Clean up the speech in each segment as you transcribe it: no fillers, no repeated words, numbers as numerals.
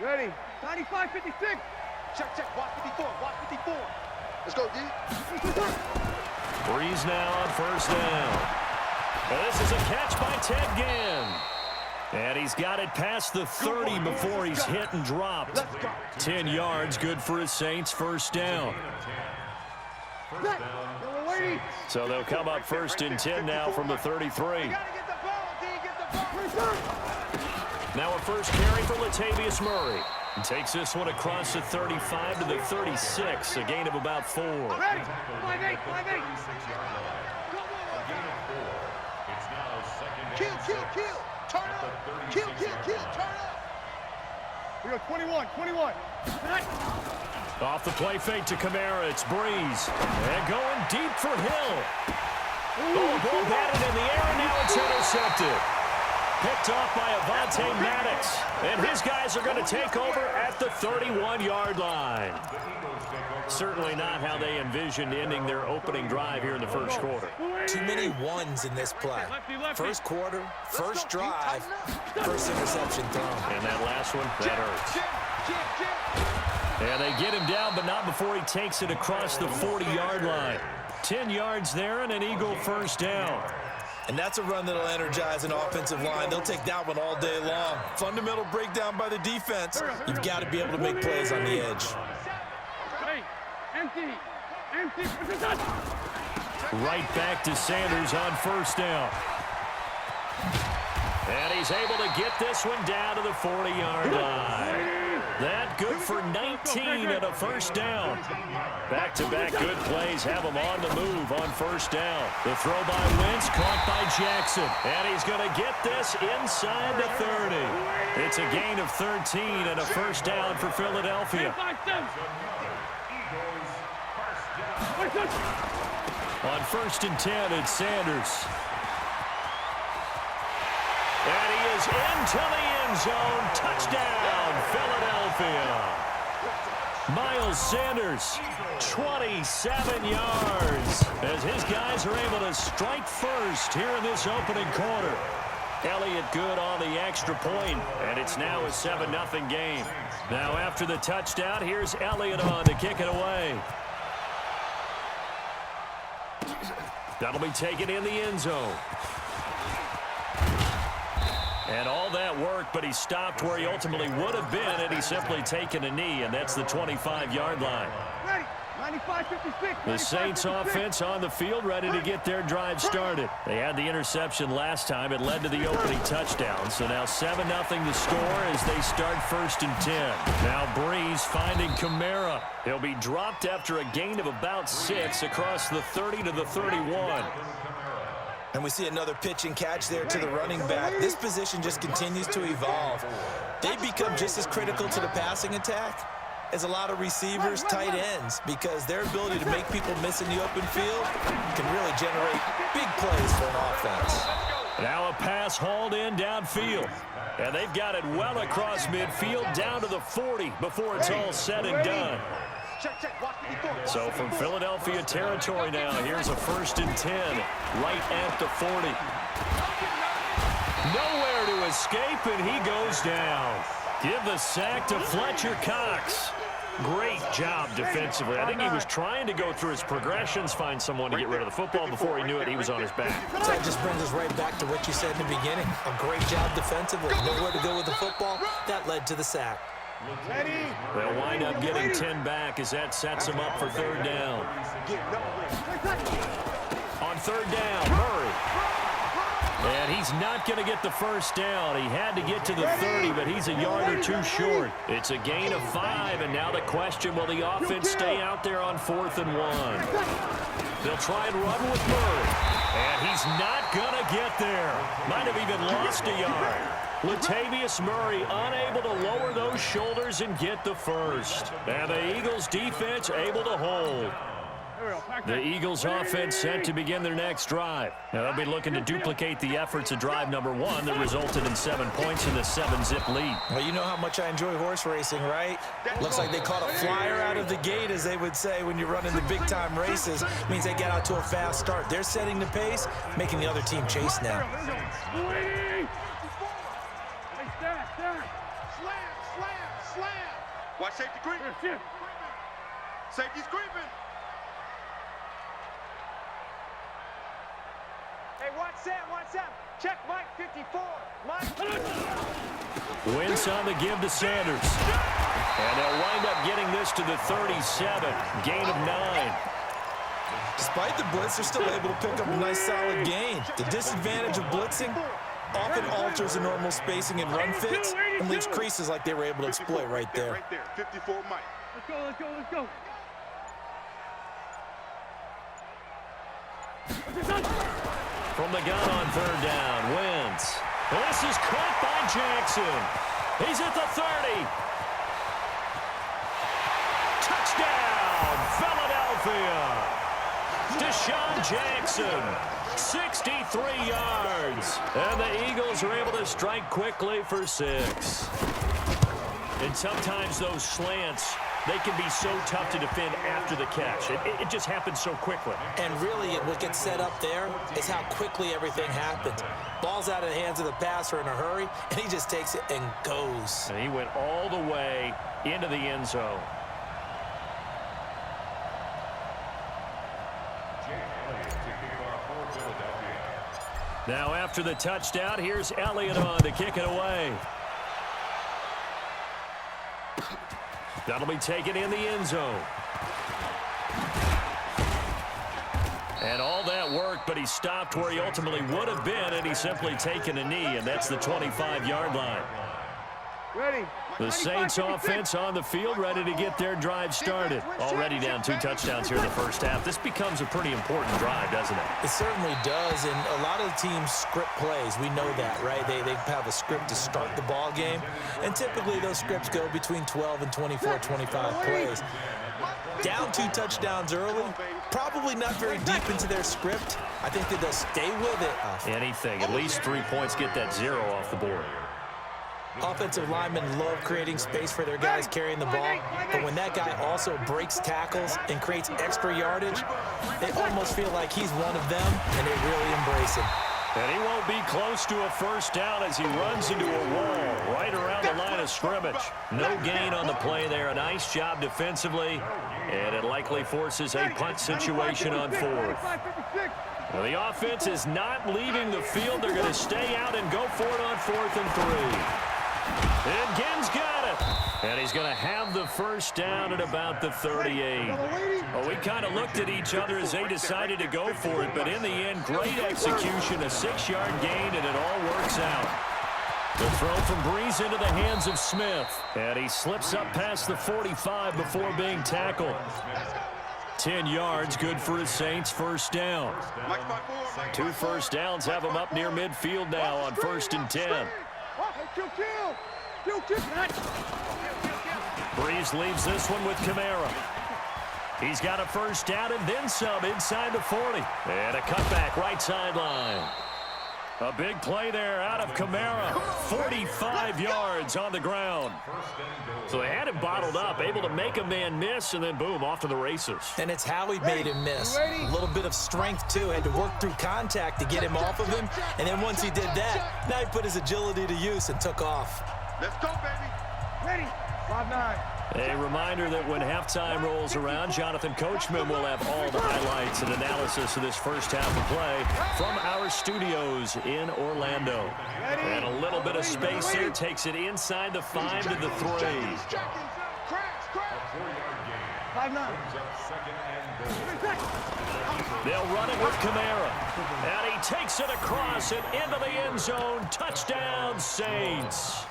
Ready. 95, 56. Check. Watch 54. Watch 54. Let's go, D. Breeze now on first down. This is a catch by Ted Ginn. And he's got it past the 30 before he's hit and dropped. 10 yards, good for his Saints, first down. So they'll come up first and 10 now from the 33. Now a first carry for Latavius Murray. He takes this one across the 35 to the 36, a gain of about 4. Ready. 5-8. Kill. Turn up. Kill. Turn up. We go 21. Off the play fake to Kamara, it's Breeze. And going deep for Hill. Ball batted in the air, and now it's intercepted. Picked off by Avonte Maddox. And his guys are going to take over at the 31-yard line. Certainly not how they envisioned ending their opening drive here in the first quarter. Too many ones in this play. First quarter, first drive, first interception thrown. And that last one, that hurts. And they get him down, but not before he takes it across the 40-yard line. 10 yards there and an Eagle first down. And that's a run that'll energize an offensive line. They'll take that one all day long. Fundamental breakdown by the defense. You've got to be able to make plays on the edge. Hey, empty. Right back to Sanders on first down. And he's able to get this one down to the 40-yard line. That good for 19 and a first down. Back-to-back good plays have him on the move on first down. The throw by Wentz caught by Jackson. And he's going to get this inside the 30. It's a gain of 13 and a first down for Philadelphia. On first and 10, it's Sanders. And he is into the end zone. Touchdown, Philadelphia. Miles Sanders, 27 yards, as his guys are able to strike first here in this opening quarter. Elliott good on the extra point, and it's now a 7-0 game. Now after the touchdown, here's Elliott on to kick it away. That'll be taken in the end zone. And all that work, but he stopped where he ultimately would have been, and he's simply taken a knee, and that's the 25-yard line. Ready. 95, 56. The Saints offense on the field, ready to get their drive started. They had the interception last time. It led to the opening touchdown. So now 7-0 the score as they start first and 10. Now Breeze finding Kamara. He'll be dropped after a gain of about 6 across the 30 to the 31. And we see another pitch and catch there to the running back. This position just continues to evolve. They become just as critical to the passing attack as a lot of receivers, tight ends, because their ability to make people miss in the open field can really generate big plays for an offense. Now a pass hauled in downfield. And they've got it well across midfield down to the 40 before it's all said and done. So from Philadelphia territory now, here's a first and 10 right at the 40. Nowhere to escape, and he goes down. Give the sack to Fletcher Cox. Great job defensively. I think he was trying to go through his progressions, find someone to get rid of the football. Before he knew it, he was on his back. So that just brings us right back to what you said in the beginning. A great job defensively. Nowhere to go with the football. That led to the sack. They'll wind up getting 10 back as that sets them up for third down. On third down, Murray. And he's not going to get the first down. He had to get to the 30, but he's a yard or two short. It's a gain of 5, and now the question, will the offense stay out there on 4th and 1? They'll try and run with Murray. And he's not going to get there. Might have even lost a yard. Latavius Murray unable to lower those shoulders and get the first. And the Eagles defense able to hold. The Eagles offense set to begin their next drive. Now they'll be looking to duplicate the efforts of drive number 1 that resulted in 7 points in the 7-zip lead. Well, you know how much I enjoy horse racing, right? Looks like they caught a flyer out of the gate, as they would say when you're running the big-time races. Means they get out to a fast start. They're setting the pace, making the other team chase now. Watch safety creeping. Shift. Safety's creeping. Hey, watch Sam. Check Mike 54. Mike. Wentz on the give to Sanders. And they'll wind up getting this to the 37. Gain of 9. Despite the blitz, they're still able to pick up a nice solid gain. The disadvantage of blitzing often alters the normal spacing and run fits and leaves creases like they were able to exploit right there. Right there. 54 Mike. Let's go. From the gun on 3rd down, Wentz. This is caught by Jackson. He's at the 30. Touchdown, Philadelphia. Deshaun Jackson, 63 yards. And the Eagles are able to strike quickly for 6. And sometimes those slants, they can be so tough to defend after the catch. It just happens so quickly. And really, what gets set up there is how quickly everything happens. Ball's out of the hands of the passer in a hurry, and he just takes it and goes. And he went all the way into the end zone. Now after the touchdown, here's Elliott on to kick it away. That'll be taken in the end zone. And all that work, but he stopped where he ultimately would have been, and he's simply taken a knee, and that's the 25-yard line. Ready. The Saints offense on the field, ready to get their drive started. Already down 2 touchdowns here in the first half. This becomes a pretty important drive, doesn't it? It certainly does, and a lot of teams script plays. We know that, right? They have a script to start the ball game, and typically those scripts go between 12 and 24, 25 plays. Down 2 touchdowns early, probably not very deep into their script. I think that they'll stay with it. Anything, at least 3 points, get that 0 off the board. Offensive linemen love creating space for their guys carrying the ball, but when that guy also breaks tackles and creates extra yardage, they almost feel like he's one of them, and they really embrace him. And he won't be close to a first down as he runs into a wall right around the line of scrimmage. No gain on the play there. A nice job defensively, and it likely forces a punt situation on 4th. Well, the offense is not leaving the field. They're going to stay out and go for it on 4th and 3. And Ginn's got it. And he's going to have the first down at about the 38. Well, we kind of looked at each other as they decided to go for it, but in the end, great execution, a 6-yard gain, and it all works out. The throw from Breeze into the hands of Smith. And he slips up past the 45 before being tackled. 10 yards, good for his Saints first down. 2 first downs have him up near midfield now on 1st and 10. Breeze leaves this one with Kamara. He's got a first down and then some inside the 40. And a cutback right sideline. A big play there out of Kamara. 45 yards on the ground. So they had him bottled up, able to make a man miss, and then boom, off to the races. And it's how he made him miss. A little bit of strength, too. Had to work through contact to get him off of him. And then once he did that, now he put his agility to use and took off. Let's go, baby. Ready. 5-9. A reminder that when halftime rolls around, Jonathan Coachman will have all the highlights and analysis of this first half of play from our studios in Orlando. And a little bit of space here takes it inside the 5 to the 3. 5-9. They'll run it with Kamara. And he takes it across and into the end zone. Touchdown, Saints.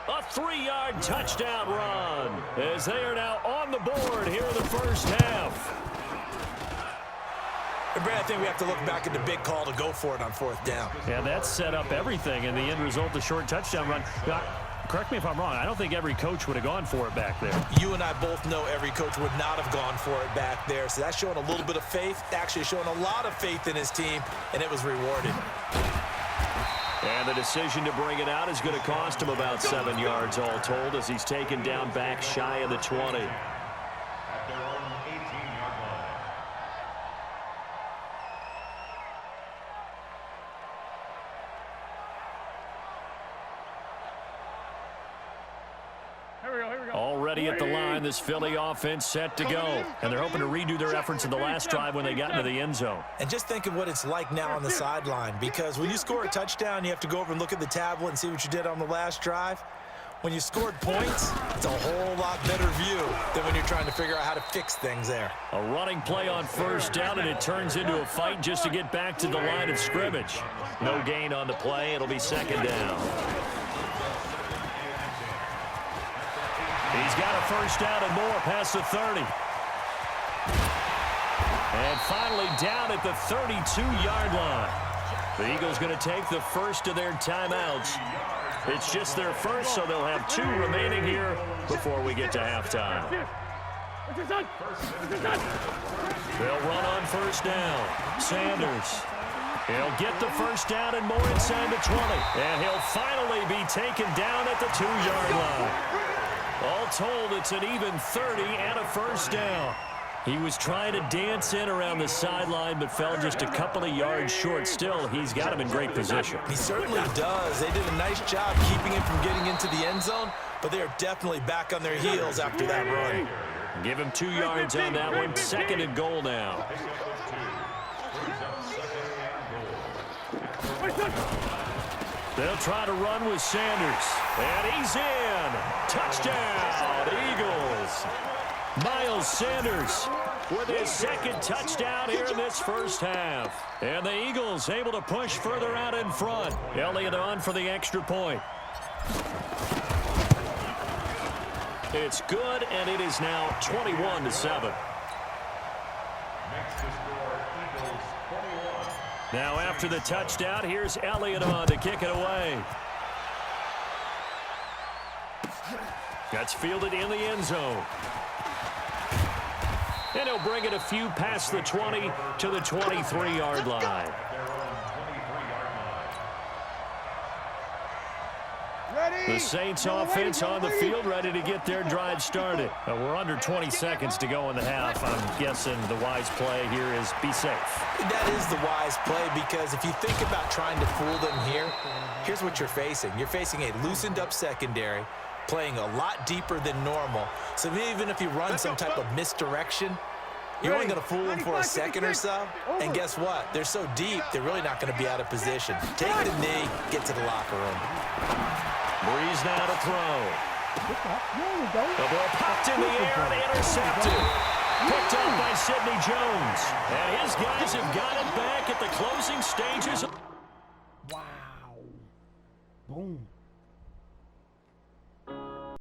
A 3-yard touchdown run as they are now on the board here in the first half. And Brad, I think we have to look back at the big call to go for it on 4th down. Yeah, that set up everything, and the end result, the short touchdown run. Correct me if I'm wrong. I don't think every coach would have gone for it back there. You and I both know every coach would not have gone for it back there. So that's showing a little bit of faith, actually showing a lot of faith in his team, and it was rewarded. And the decision to bring it out is going to cost him about 7 yards all told as he's taken down back shy of the 20. ready at the line. This Philly offense set to go. And they're hoping to redo their efforts in the last drive when they got into the end zone. And just think of what it's like now on the sideline, because when you score a touchdown, you have to go over and look at the tablet and see what you did on the last drive. When you scored points, it's a whole lot better view than when you're trying to figure out how to fix things there. A running play on first down, and it turns into a fight just to get back to the line of scrimmage. No gain on the play. It'll be second down. He's got a first down and more past the 30. And finally down at the 32-yard line. The Eagles going to take the first of their timeouts. It's just their first, so they'll have 2 remaining here before we get to halftime. They'll run on first down. Sanders. He'll get the first down and more inside the 20. And he'll finally be taken down at the 2-yard line. All told, it's an even 30 and a first down. He was trying to dance in around the sideline, but fell just a couple of yards short. Still, he's got him in great position. He certainly does. They did a nice job keeping him from getting into the end zone, but they are definitely back on their heels after that run. Give him 2 yards on that one. Second and goal now. They'll try to run with Sanders. And he's in. Touchdown, Eagles. Miles Sanders with his second touchdown here in this first half. And the Eagles able to push further out in front. Elliott on for the extra point. It's good, and it is now 21-7. Now after the touchdown, here's Elliott on to kick it away. That's fielded in the end zone. And he'll bring it a few past the 20 to the 23-yard line. The Saints offense on the field, ready to get their drive started. We're under 20 seconds to go in the half. I'm guessing the wise play here is be safe. That is the wise play, because if you think about trying to fool them here, here's what you're facing. You're facing a loosened up secondary, playing a lot deeper than normal. So even if you run some type of misdirection, you're only going to fool them for a second or so. And guess what? They're so deep, they're really not going to be out of position. Take the knee, get to the locker room. Breeze now to throw. The ball popped in the air and intercepted. Picked up by Sidney Jones. And his guys have got it back at the closing stages. Wow. Boom.